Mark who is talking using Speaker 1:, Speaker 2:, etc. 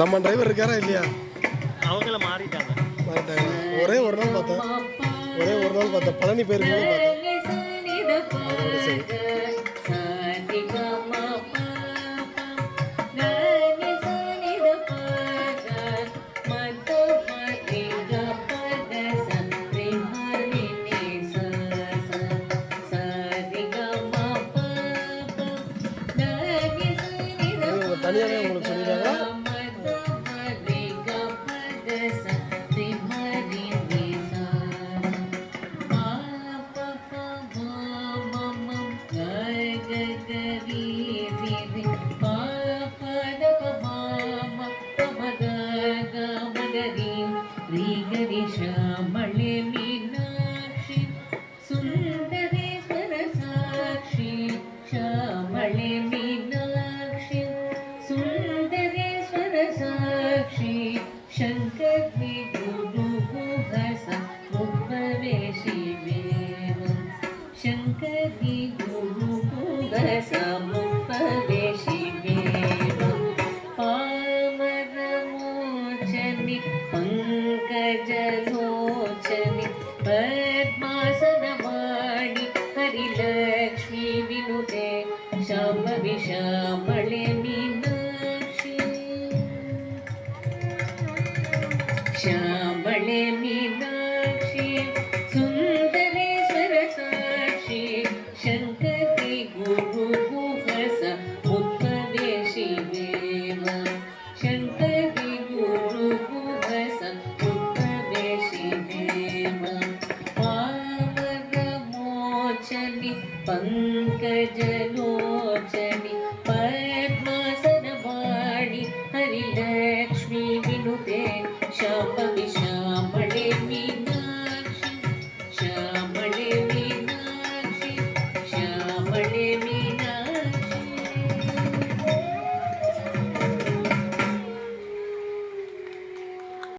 Speaker 1: நம்ம டிரைவர் இருக்காரா இல்லையா?
Speaker 2: அவங்கள மாறிட்டாங்க.
Speaker 1: ஒரே ஒரு நாள் பார்த்தேன் பழனி பேருக்குள்ள பார்த்தேன். அதோட சரி. தனியாகவே உங்களுக்கு சொல்லிட்டாங்களா?
Speaker 3: श्यामले मीनाक्षी सुंदरेश्वर साक्षी श्यामले मीनाक्षी सुंदरेश्वर साक्षी शंकर गुरु गुहस मुखवेशी वेव शंकर गुरु गुहस मुखवेशी वेव पामरमोचनि पंकजलोचनि पद्मासनवाणि हरिलक्ष्मी विनुते शाम्भवी श्यामले मीनाक्षी श्यामले मीनाक्षी सुंदरेश्वर साक्षी शंकरी गुरु गुहस मुखवेशी वेव शंकरी गुरु गुहस मुखवेशी वेव पावनमोचनि पंकजलोचनि पद्मासनवाणि हरिलक्ष्मी विनुते शाम्भवी